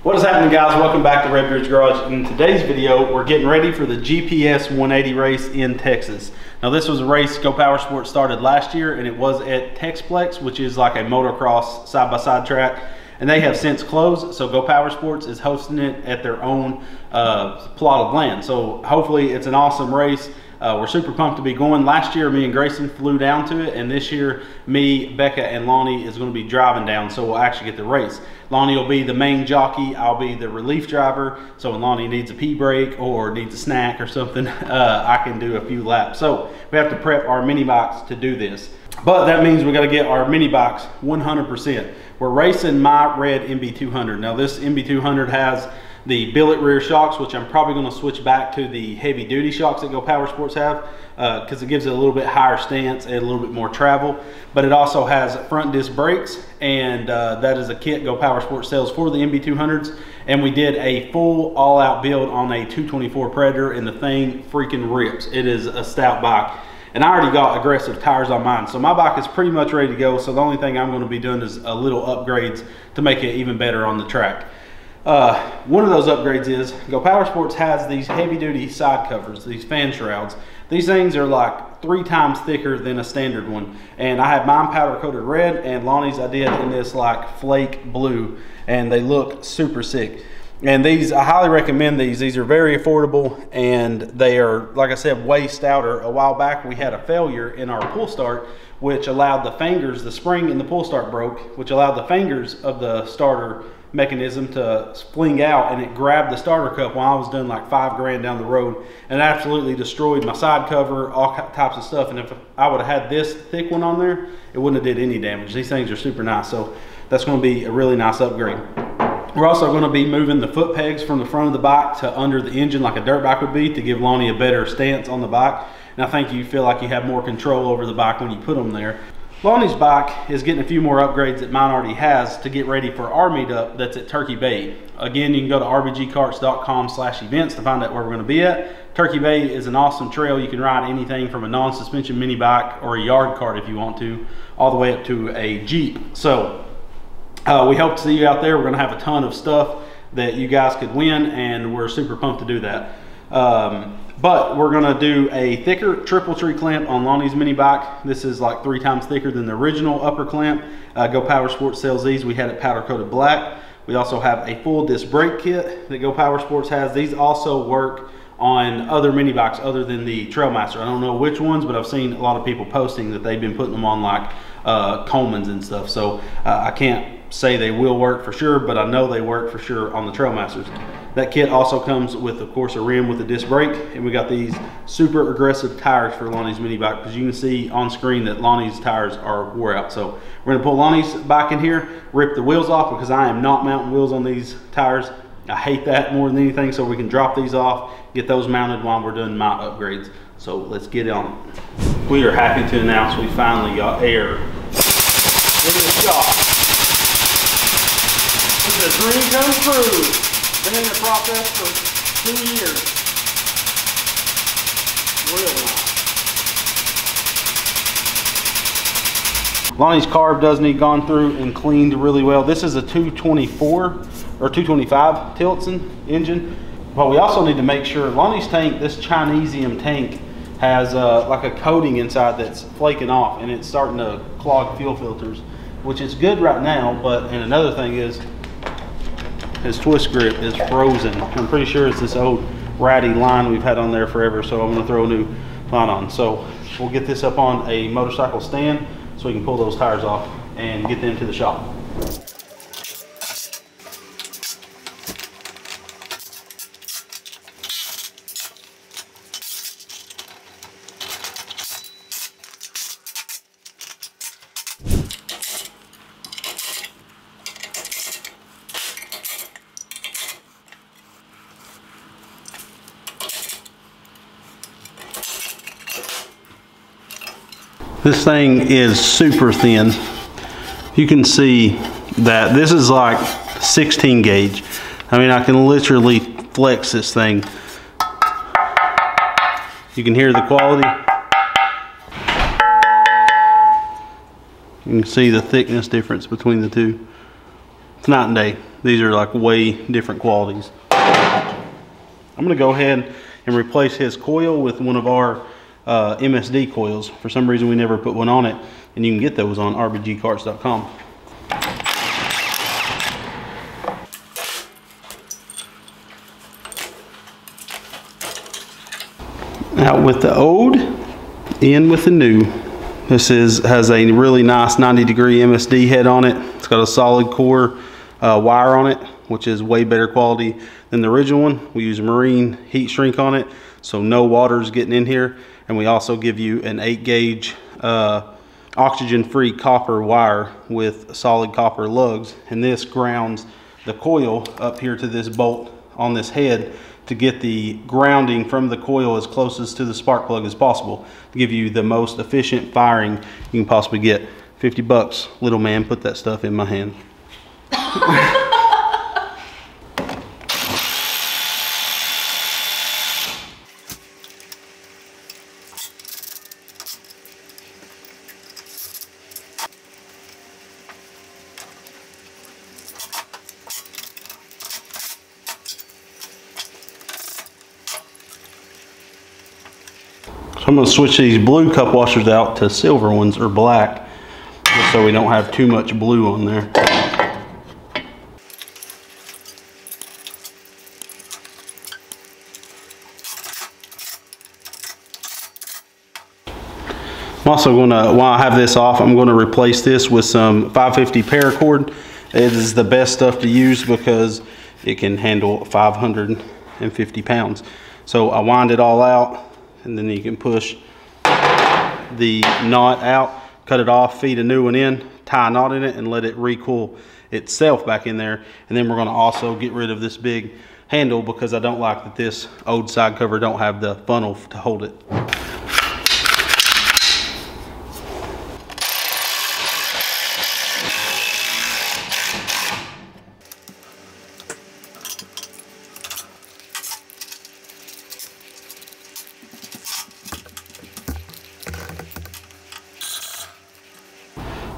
What is happening, guys? Welcome back to Redbeard's Garage. In today's video, we're getting ready for the GPS180 race in Texas. Now, this was a race Go Power Sports started last year, and it was at Texplex, which is like a motocross side-by-side track, and they have since closed. So Go Power Sports is hosting it at their own plot of land. So hopefully it's an awesome race. We're super pumped to be going. Last year, me and Grayson flew down to it, and this year, me, Becca, and Lonnie is going to be driving down, so we'll actually get the race. Lonnie will be the main jockey. I'll be the relief driver, so when Lonnie needs a pee break or needs a snack or something, I can do a few laps. So we have to prep our mini bikes to do this. But that means we got to get our mini bikes 100%. We're racing my red MB200. Now, this MB200 has the billet rear shocks, which I'm probably going to switch back to the heavy duty shocks that Go Power Sports have, because it gives it a little bit higher stance and a little bit more travel. But it also has front disc brakes, and that is a kit Go Power Sports sells for the MB200s. And we did a full all-out build on a 224 Predator, and the thing freaking rips. It is a stout bike. And I already got aggressive tires on mine, so my bike is pretty much ready to go. So the only thing I'm going to be doing is a little upgrades to make it even better on the track. One of those upgrades is Go Power Sports has these heavy duty side covers, these fan shrouds. These things are like 3 times thicker than a standard one. And I have mine powder coated red, and Lonnie's I did in this like flake blue, and they look super sick. And these, I highly recommend these. These are very affordable, and they are, like I said, way stouter. A while back we had a failure in our pull start, which allowed the fingers, the spring in the pull start broke, which allowed the fingers of the starter mechanism to fling out, and it grabbed the starter cup while I was doing like 5 grand down the road, and absolutely destroyed my side cover, all types of stuff. And if I would have had this thick one on there, it wouldn't have did any damage. These things are super nice, so that's going to be a really nice upgrade. We're also going to be moving the foot pegs from the front of the bike to under the engine like a dirt bike would be, to give Lonnie a better stance on the bike. And I think you feel like you have more control over the bike when you put them there. Lonnie's bike is getting a few more upgrades that mine already has to get ready for our meetup that's at Turkey Bay. Again, you can go to rbgkarts.com/events to find out where we're going to be at. Turkey Bay is an awesome trail. You can ride anything from a non-suspension mini bike or a yard cart if you want to, all the way up to a Jeep. So we hope to see you out there. We're going to have a ton of stuff that you guys could win, and we're super pumped to do that. But we're going to do a thicker triple tree clamp on Lonnie's mini bike. This is like 3 times thicker than the original upper clamp. Go Power Sports sells these. We had it powder coated black. We also have a full disc brake kit that Go Power Sports has. These also work on other mini bikes other than the Trailmaster. I don't know which ones, but I've seen a lot of people posting that they've been putting them on like Coleman's and stuff. So I can't say they will work for sure, but I know they work for sure on the Trailmasters. That kit also comes with, of course, a rim with a disc brake, and we got these super aggressive tires for Lonnie's mini bike, because you can see on screen that Lonnie's tires are wore out. So we're going to pull Lonnie's bike in here, rip the wheels off, because I am not mounting wheels on these tires. I hate that more than anything, so we can drop these off, get those mounted while we're doing my upgrades. So let's get on it. We are happy to announce we finally got air in the shop. It's a dream come true. Been in the process for 2 years. Real nice. Lonnie's carb does need gone through and cleaned really well. This is a 224 or 225 Tillotson engine. But we also need to make sure Lonnie's tank, this Chinesium tank, has like a coating inside that's flaking off, and it's starting to clog fuel filters, which is good right now. But and another thing is, his twist grip is frozen. I'm pretty sure it's this old ratty line we've had on there forever, so I'm going to throw a new line on. So we'll get this up on a motorcycle stand so we can pull those tires off and get them to the shop. This thing is super thin. You can see that this is like 16 gauge. I mean, I can literally flex this thing. You can hear the quality. You can see the thickness difference between the two. It's night and day. These are like way different qualities. I'm gonna go ahead and replace his coil with one of our MSD coils. For some reason we never put one on it, and you can get those on rbgcarts.com. Out with the old, in with the new. This has a really nice 90-degree MSD head on it. It's got a solid core wire on it, which is way better quality than the original one. We use marine heat shrink on it, so no water's getting in here. And we also give you an 8-gauge oxygen-free copper wire with solid copper lugs. And this grounds the coil up here to this bolt on this head to get the grounding from the coil as closest to the spark plug as possible to give you the most efficient firing you can possibly get. 50 bucks, little man, put that stuff in my hand. I'm going to switch these blue cup washers out to silver ones or black, just so we don't have too much blue on there. I'm also going to, while I have this off, I'm going to replace this with some 550 paracord. It is the best stuff to use because it can handle 550 pounds. So I wind it all out, and then you can push the knot out, cut it off, feed a new one in, tie a knot in it, and let it recoil itself back in there. And then we're going to also get rid of this big handle because I don't like that this old side cover don't have the funnel to hold it.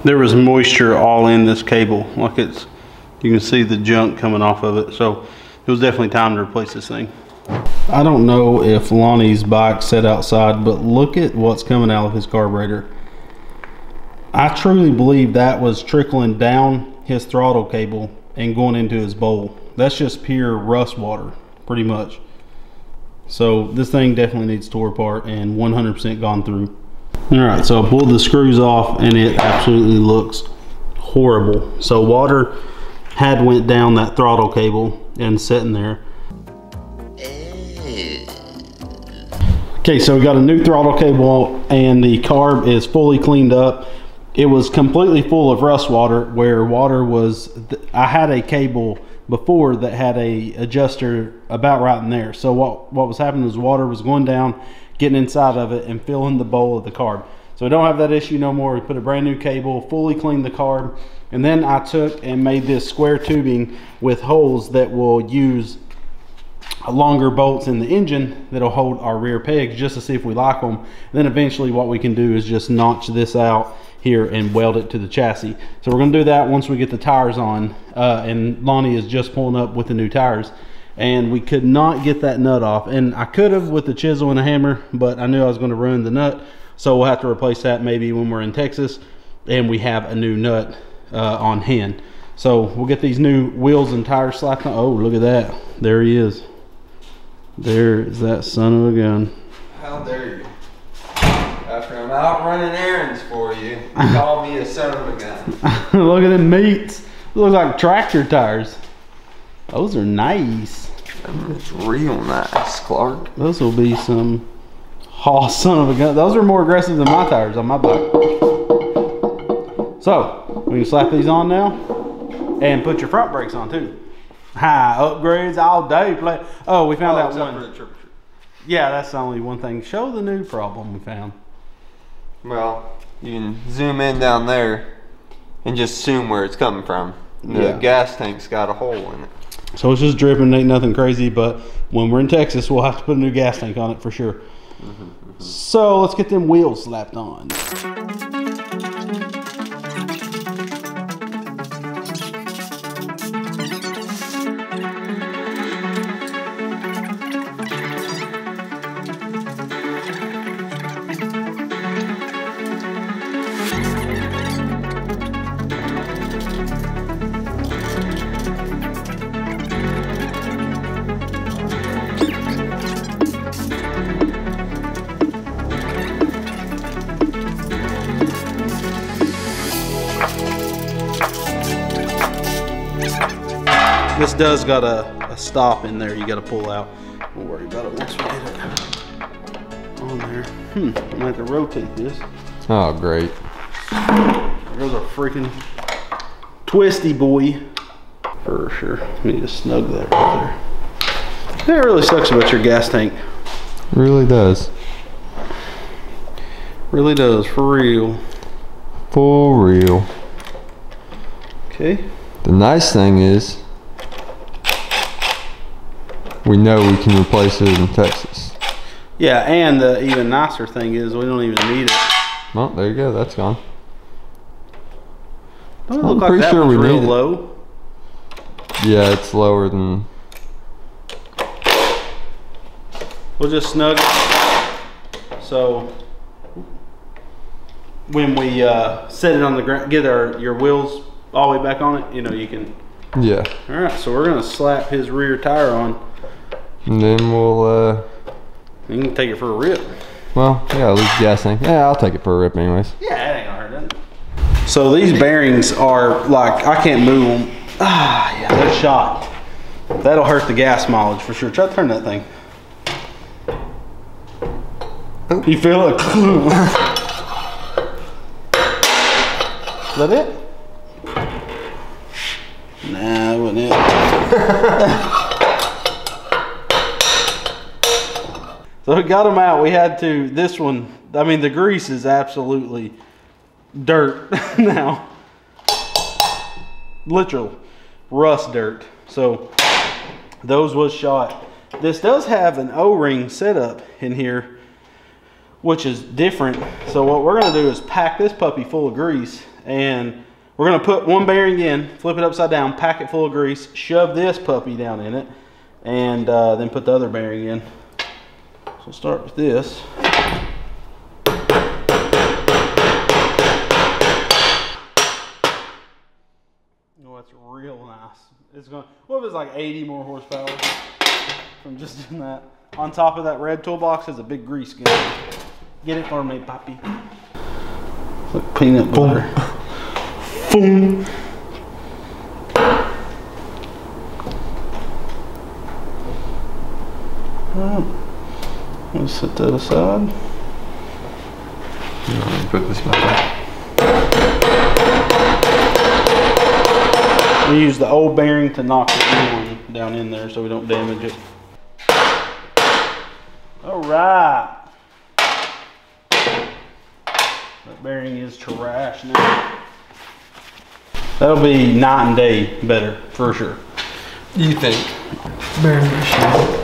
There was moisture all in this cable, like you can see the junk coming off of it, so it was definitely time to replace this thing. I don't know if Lonnie's bike's set outside, but look at what's coming out of his carburetor. I truly believe that was trickling down his throttle cable and going into his bowl. That's just pure rust water, pretty much. So this thing definitely needs tore apart and 100% gone through. Alright, so I pulled the screws off and it absolutely looks horrible. So water had went down that throttle cable and sitting there. Okay, so we got a new throttle cable and the carb is fully cleaned up. It was completely full of rust water where water was, I had a cable before that had a adjuster about right in there. So what was happening was water was going down, getting inside of it and filling the bowl of the carb. So we don't have that issue no more. We put a brand new cable, fully cleaned the carb, and then I took and made this square tubing with holes that will use longer bolts in the engine that'll hold our rear pegs just to see if we like them. And then eventually what we can do is just notch this out here and weld it to the chassis. So we're going to do that once we get the tires on, and Lonnie is just pulling up with the new tires. And we could not get that nut off, and I could have with the chisel and a hammer, but I knew I was going to ruin the nut, so we'll have to replace that maybe when we're in Texas and we have a new nut on hand. So we'll get these new wheels and tires slapped on. Oh, look at that, there he is. There is that son of a gun. How dare you? After I'm out running errands for you, you call me a son of a gun. Look at them meats. Looks like tractor tires. Those are nice. It's real nice, Clark. Those will be some son of a gun. Those are more aggressive than my tires on my bike. So we can slap these on now and put your front brakes on too. Upgrades all day. Oh, we found out one. Yeah, that's the only one thing. Show the new problem we found. Well, you can zoom in down there and just assume where it's coming from. The gas tank's got a hole in it. So it's just dripping, ain't nothing crazy, but when we're in Texas, we'll have to put a new gas tank on it for sure. So let's get them wheels slapped on. This does got a stop in there you got to pull out. We'll worry about it once we get it on there. I'm gonna have to rotate this. Oh, great. There goes a freaking twisty boy. For sure. Let me just snug that right there. That really sucks about your gas tank. Really does. Really does, for real. For real. Okay. The nice thing is, we know we can replace it in Texas. Yeah, and the even nicer thing is we don't even need it. Well, there you go. That's gone. Don't it look like that one's real low? Yeah, it's lower than... We'll just snug it. So when we set it on the ground, get your wheels all the way back on it, you know, you can... Yeah. All right, so we're gonna slap his rear tire on. And then we'll... You can take it for a rip. Well, yeah, at least gas tank. Yeah, I'll take it for a rip anyways. Yeah, it ain't gonna hurt nothing. So these bearings are like, I can't move them. Ah, yeah, they're shot. That'll hurt the gas mileage for sure. Try to turn that thing. Oh. You feel it? Is that it? Nah, that wasn't it. So we got them out. We had to, this one, I mean, the grease is absolutely dirt now. Literal rust dirt. So those was shot. This does have an O-ring setup in here, which is different. So what we're gonna do is pack this puppy full of grease, and we're gonna put one bearing in, flip it upside down, pack it full of grease, shove this puppy down in it, and then put the other bearing in. So start with this. Oh, that's real nice. It's going. What if it's like 80 more horsepower from just doing that? On top of that red toolbox is a big grease gun. Get it for me, Poppy. Like peanut butter. Boom. Oh. Let's set that aside. Put this back. We use the old bearing to knock the new one down in there so we don't damage it. All right. That bearing is trash now. That'll be night and day better for sure. You think? Bearing machine.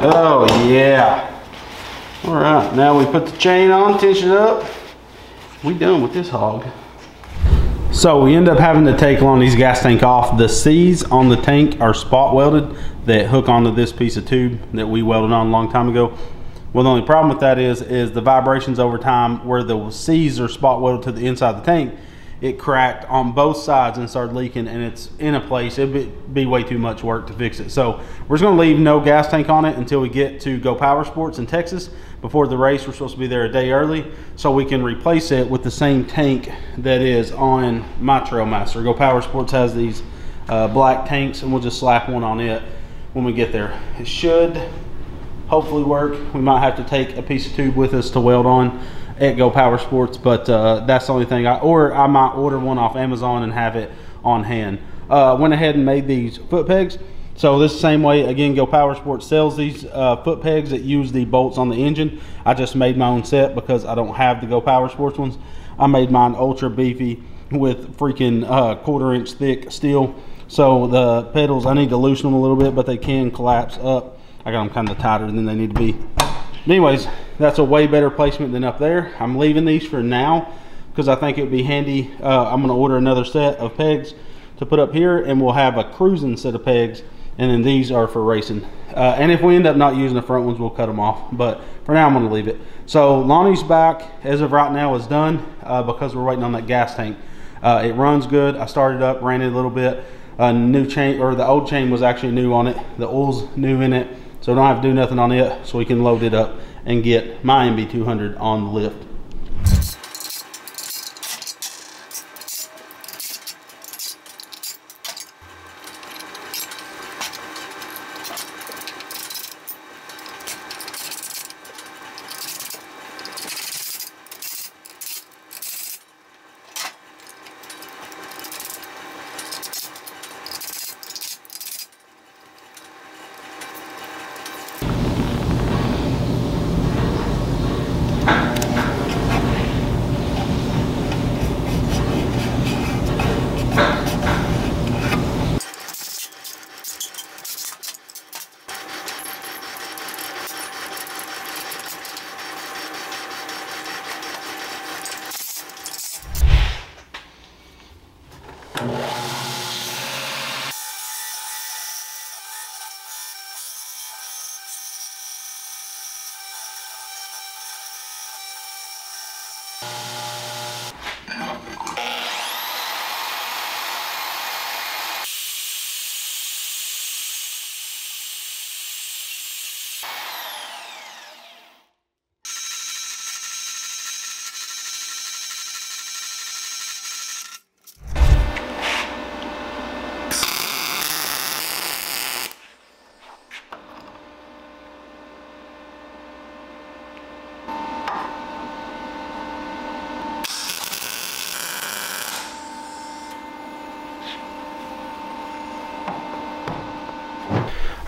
Oh yeah. All right, now we put the chain on, tension it up. We done with this hog. So we end up having to take Lonnie's gas tank off. The C's on the tank are spot welded that hook onto this piece of tube that we welded on a long time ago. Well, the only problem with that is the vibrations over time where the C's are spot welded to the inside of the tank, it cracked on both sides and started leaking, and it's in a place. It'd be way too much work to fix it. So we're just gonna leave no gas tank on it until we get to Go Power Sports in Texas. Before the race, we're supposed to be there a day early, so we can replace it with the same tank that is on my Trailmaster. Go Power Sports has these black tanks, and we'll just slap one on it when we get there. It should hopefully work. We might have to take a piece of tube with us to weld on at Go Power Sports, but that's the only thing. I might order one off Amazon and have it on hand. Went ahead and made these foot pegs. So this same way, again, Go Power Sports sells these foot pegs that use the bolts on the engine. I just made my own set because I don't have the Go Power Sports ones. I made mine ultra beefy with freaking 1/4 inch thick steel. So the pedals, I need to loosen them a little bit, but they can collapse up. I got them kind of tighter than they need to be. But anyways, that's a way better placement than up there. I'm leaving these for now because I think it would be handy. I'm going to order another set of pegs to put up here, and we'll have a cruising set of pegs, and then these are for racing. And if we end up not using the front ones, we'll cut them off. But for now, I'm going to leave it. So Lonnie's back, as of right now, is done because we're waiting on that gas tank. It runs good. I started up, ran it a little bit. New chain, or the old chain was actually new on it. The oil's new in it. So we don't have to do nothing on it, so we can load it up and get my MB200 on the lift.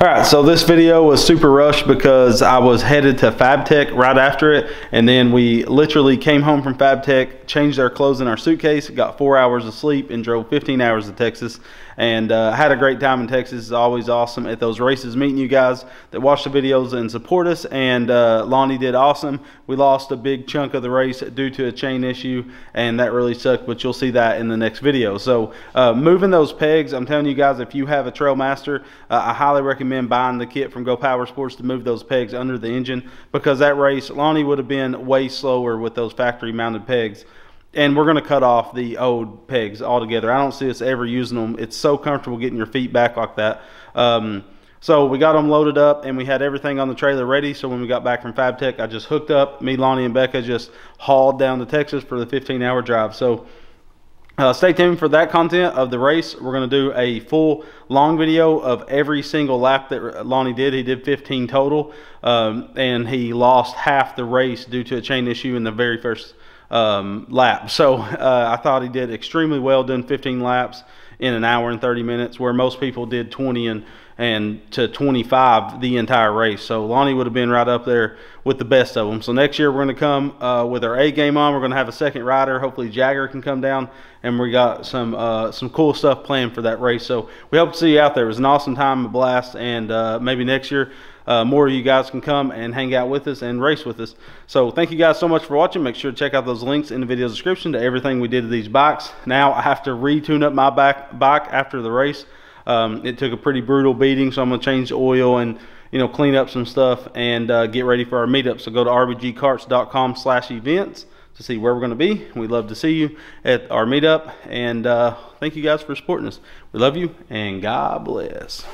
All right, so this video was super rushed because I was headed to FabTech right after it, and then we literally came home from FabTech, changed our clothes in our suitcase, got 4 hours of sleep, and drove 15 hours to Texas, and had a great time in Texas. It's always awesome at those races, meeting you guys that watch the videos and support us, and Lonnie did awesome. We lost a big chunk of the race due to a chain issue, and that really sucked, but you'll see that in the next video. So moving those pegs, I'm telling you guys, if you have a Trailmaster, I highly recommend buying the kit from Go Power Sports to move those pegs under the engine, because that race, Lonnie would have been way slower with those factory mounted pegs. And we're going to cut off the old pegs altogether. I don't see us ever using them. It's so comfortable getting your feet back like that. So we got them loaded up, and we had everything on the trailer ready. So when we got back from FabTech, I just hooked up. Me, Lonnie, and Becca just hauled down to Texas for the 15-hour drive. So stay tuned for that content of the race. We're going to do a full long video of every single lap that Lonnie did. He did 15 total, and he lost half the race due to a chain issue in the very first lap. So I thought he did extremely well, doing 15 laps in an hour and 30 minutes, where most people did 20 and to 25 the entire race. So Lonnie would have been right up there with the best of them. So next year we're going to come with our A game on. We're going to have a second rider. Hopefully Jagger can come down, and we got some cool stuff planned for that race. So we hope to see you out there. It was an awesome time, a blast, and maybe next year more of you guys can come and hang out with us and race with us. So thank you guys so much for watching. Make sure to check out those links in the video description to everything we did to these bikes. Now I have to retune up my bike after the race. It took a pretty brutal beating, so I'm going to change the oil and clean up some stuff and get ready for our meetup. So go to rbgkarts.com/events to see where we're going to be. We'd love to see you at our meetup, and thank you guys for supporting us. We love you, and God bless.